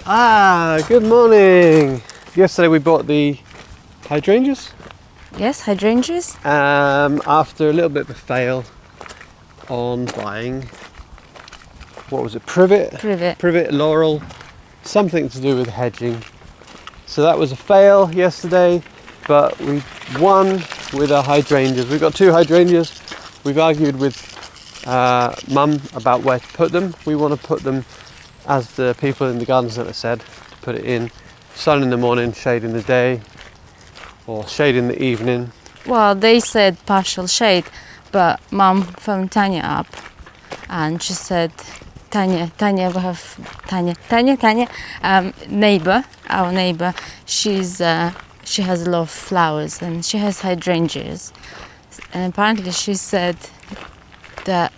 Good morning. Yesterday we bought the hydrangeas. Yes, hydrangeas. After a little bit of a fail on buying, what was it, privet, laurel, something to do with hedging. So that was a fail yesterday, but we won with our hydrangeas. We've got two hydrangeas. We've argued with Mum about where to put them. We want to put them, as the people in the garden centre said, to put it in sun in the morning, shade in the day, or shade in the evening. Well, they said partial shade, but Mum phoned Tanya up and she said, Tanya, we have Tanya, our neighbour, she has a lot of flowers and she has hydrangeas. And apparently she said that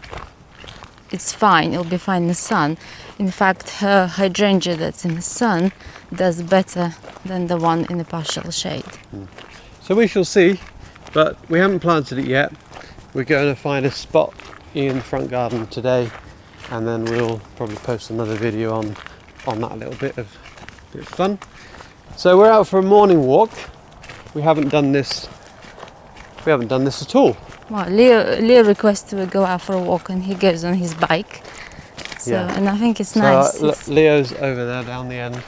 it's fine, it'll be fine in the sun. In fact, her hydrangea that's in the sun does better than the one in the partial shade. So we shall see, but we haven't planted it yet. We're going to find a spot in the front garden today, and then we'll probably post another video on that little bit of fun. So we're out for a morning walk. We haven't done this at all. Well, Leo requested we go out for a walk and he goes on his bike. So, yeah. And I think it's nice. Leo's over there down the end.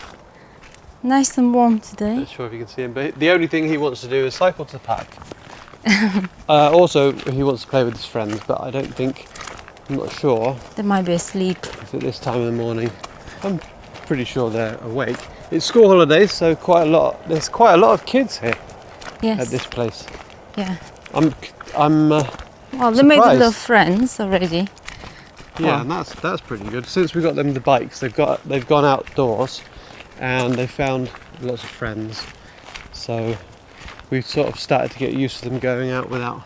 Nice and warm today. Not sure if you can see him, but the only thing he wants to do is cycle to the park. Also, he wants to play with his friends, but I'm not sure. They might be asleep. It's at this time of the morning. I'm pretty sure they're awake. It's school holidays, so there's quite a lot of kids here. Yes. At this place. Yeah. I'm well, they surprised. made a lot of friends already. Yeah, and that's pretty good. Since we got them the bikes, they've gone outdoors and they found lots of friends. So we've sort of started to get used to them going out without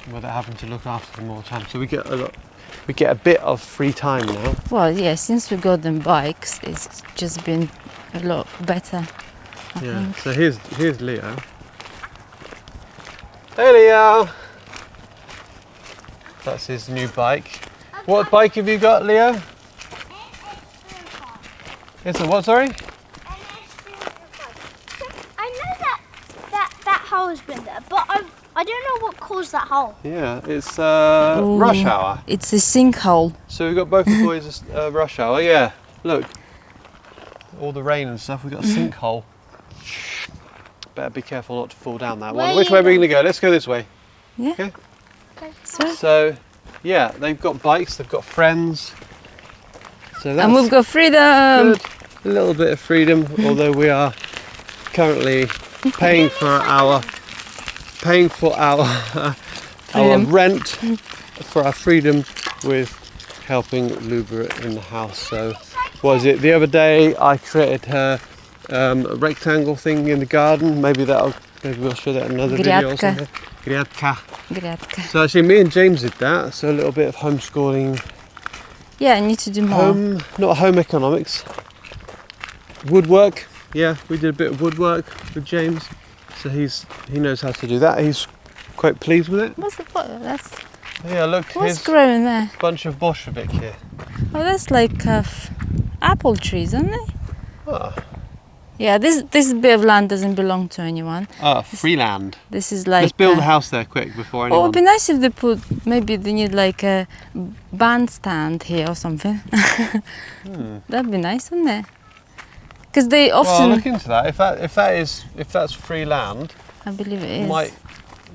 having to look after them all the time. So we get a bit of free time now. Well, yeah, since we got them bikes, it's just been a lot better, I think. So here's Leo. Hey Leo! That's his new bike. What bike have you got, Leo? It's a what, sorry? I know that hole has been there, but I don't know what caused that hole. Yeah, it's rush hour. It's a sinkhole. So we've got both the boys rush hour, yeah. Look, all the rain and stuff, we've got a sinkhole. Better be careful not to fall down that one. Which way are we going to go? Let's go this way. Yeah. Okay. Sorry. So, yeah, they've got bikes, they've got friends. So that's And we've got freedom. good. A little bit of freedom, although we are currently paying for our rent for our freedom with helping Luba in the house. So, what was it? The other day I created her a rectangle thing in the garden. Maybe we'll show that in another video or something. Griadka. So actually me and James did that. So a little bit of homeschooling. Yeah, I need to do more. Not home economics. Woodwork. Yeah, we did a bit of woodwork with James. So he knows how to do that. He's quite pleased with it. What's the That's Yeah, look. what's growing there? Bunch of bolshevik here. Oh, that's like apple trees, aren't they? Oh. Yeah, this bit of land doesn't belong to anyone. Free land. This is like. Let's build a house there quick before anyone. Oh, it'd be nice if maybe they need like a bandstand here or something. That'd be nice, wouldn't it? Because they often. Well, look into that. If that's free land, I believe it is.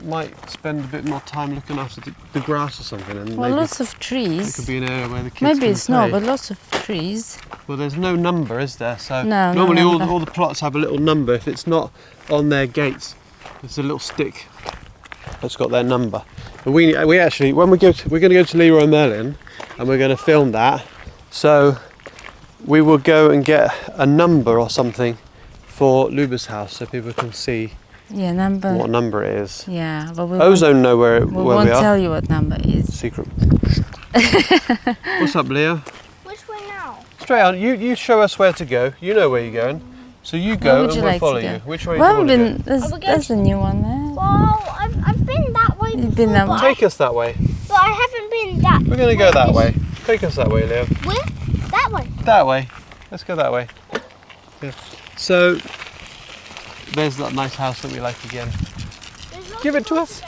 Might spend a bit more time looking after the grass or something, and Well, maybe lots of trees. it could be an area where the kids Maybe can it's play. not, but lots of trees. Well, there's no number, is there? So No normally number. all the plots have a little number. If it's not on their gates, there's a little stick that's got their number. And we actually, when we're going to go to Leroy Merlin, and we're going to film that. So we will go and get a number or something for Luba's house, so people can see Yeah, number. what number it is. Yeah, but we Ozone know where we we won't are. tell you what number it is. Secret. What's up, Leo? Which way now? Straight on. You show us where to go. You know where you're going. So you Where go would and you we'll like to follow go? you. Which way We do you haven't want to been. go? There's a new one there. Well, I've been that way You've before, been that way. Take us that way. but I haven't been that. We're going to go that way. Take us that way, Leo. Where? That way. That way. Let's go that way. Yeah. So there's that nice house that we like again. Give it to us.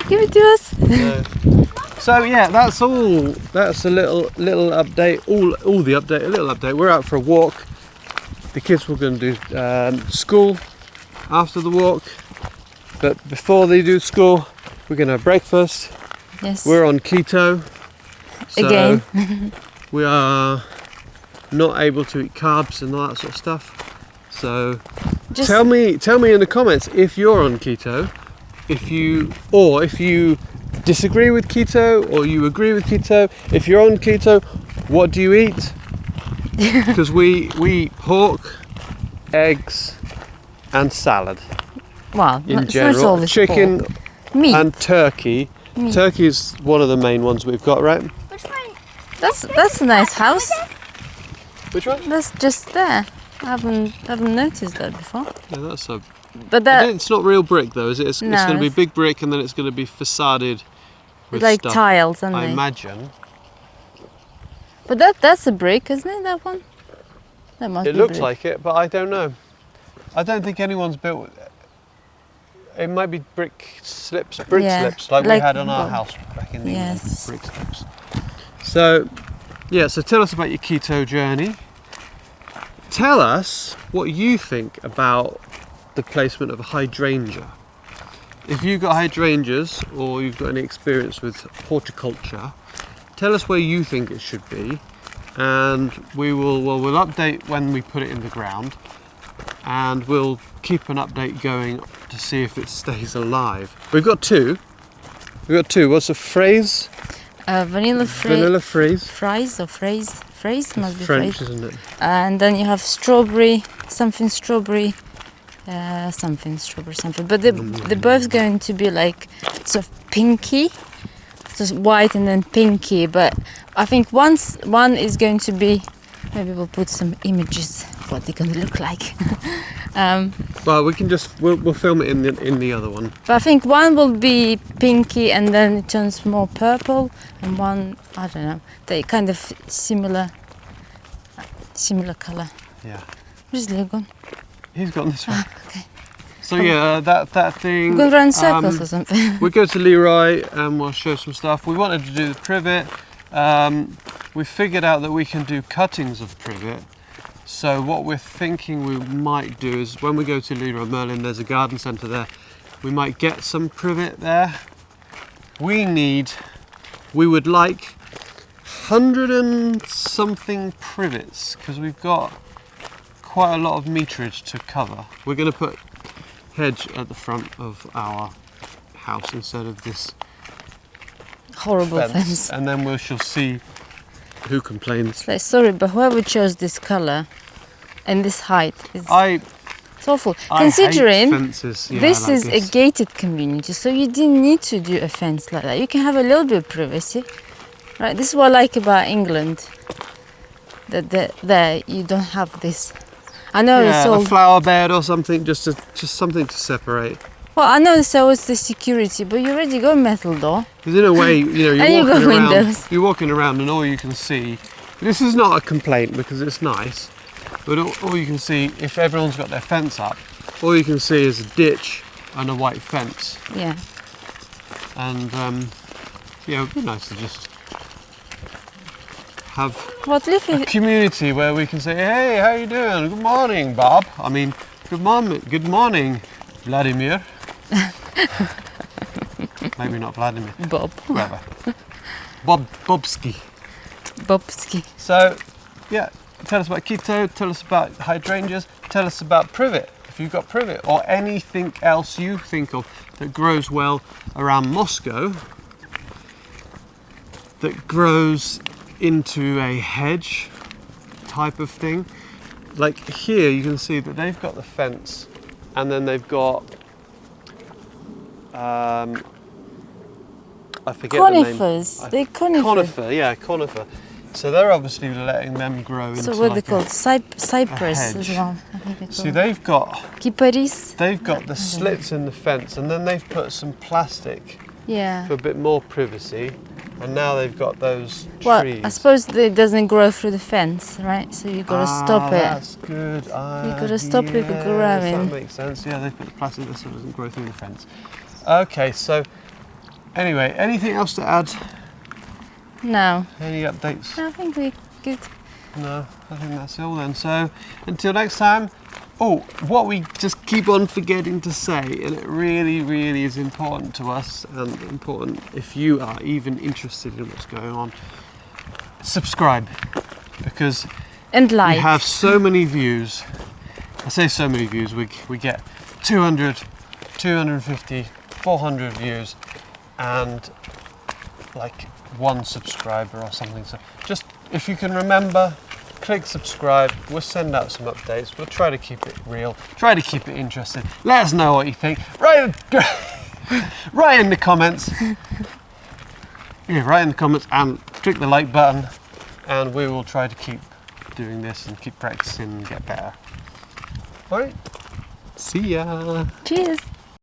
Give it to us. So yeah, that's all. That's a little update. All the update. A little update. We're out for a walk. The kids were going to do school after the walk, but before they do school, we're going to have breakfast. Yes. We're on keto. So Again. we are not able to eat carbs and all that sort of stuff. So Just tell me in the comments if you're on keto, if you disagree with keto or you agree with keto. If you're on keto, what do you eat? Because we eat pork, eggs, and salad well, in it's not general. always Chicken pork. Meat. and turkey. Meat. Turkey is one of the main ones we've got, right? Which one? That's a nice house. Which one? That's just there. I haven't noticed that before. Yeah, that's a. But that It's not real brick though, is it? It's No, going to be it's- big brick and then it's going to be facaded with like stuff. tiles, aren't I they? imagine. But that's a brick, isn't it? That one. That must It be looks brick. like it, but I don't know. I don't think anyone's built. It might be brick slips like we had on our house back in the Yes. brick slips. So, yeah. So tell us about your keto journey. Tell us what you think about the placement of a hydrangea. If you've got hydrangeas or you've got any experience with horticulture, tell us where you think it should be, and we'll update when we put it in the ground, and we'll keep an update going to see if it stays alive. We've got two. What's the phrase? Vanilla Phrase. fries or phrase must be French, phrase. isn't it? And then you have strawberry, something. But they're both going to be like sort of pinky, just white and then pinky. But I think one is going to be. Maybe we'll put some images what they're going to look like. Well, we can we'll film it in the other one. But I think one will be pinky and then it turns more purple, and one, I don't know, they kind of similar color. Yeah. Where's Leo gone? He's gone this way. Okay. So yeah, that thing. Go around circles or something. We'll go to Leroy and we'll show some stuff. We wanted to do the privet. We figured out that we can do cuttings of privet. So what we're thinking we might do is when we go to Leroy Merlin, there's a garden centre there. We might get some privet there. We would like 100 and something privets because we've got quite a lot of meterage to cover. We're going to put hedge at the front of our house instead of this Horrible fence. and then we shall see who complains. Like, sorry, but whoever chose this color and this height is it's awful. I Considering hate fences, yeah, this like is this. a gated community, so you didn't need to do a fence like that. You can have a little bit of privacy, right? This is what I like about England. That there you don't have this. I know it's all. A flower bed or something, just something to separate. Well, I know it's always the security, but you already got metal door. Because in a way, you're And you walking got around. windows. You're walking around, and all you can see. This is not a complaint because it's nice, but all you can see, if everyone's got their fence up, all you can see is a ditch and a white fence. Yeah. And yeah, it would be nice to just have What live a community where we can say, "Hey, how you doing? Good morning, Bob. I mean, good morning, Vladimir." Maybe not Vladimir. Bob. Whoever. Bobski. Bobski. So, yeah, tell us about keto, tell us about hydrangeas, tell us about privet, if you've got privet, or anything else you think of that grows well around Moscow, that grows into a hedge type of thing. Like here you can see that they've got the fence and then they've got I forget Conifers. the name. They're conifers. Conifer. So they're obviously letting them grow into So what like they called? Cypress as hedge. well. I think they See, call they've got Kiparis. the slits in the fence, and then they've put some plastic Yeah. for a bit more privacy, And now they've got those Well, trees. I suppose it doesn't grow through the fence, right? So you gotta stop it. That's good. gotta stop it from Yes, growing. That makes sense. Yeah, they put the plastic there so it doesn't grow through the fence. Okay, so anyway, anything else to add? No, Any updates? I think we good. No, I think that's all then. So until next time. Oh, what we just keep on forgetting to say, and it really, really is important to us, and important if you are even interested in what's going on. Subscribe, because And like. we have so many views. I say so many views. We get 200, 250, 400 views, and like 1 subscriber or something. So just if you can remember, click subscribe. We'll send out some updates. We'll try to keep it real, try to keep it interesting. Let us know what you think. Write in the comments. Yeah, write in the comments and click the like button, and we will try to keep doing this and keep practicing and get better. All right. See ya. Cheers.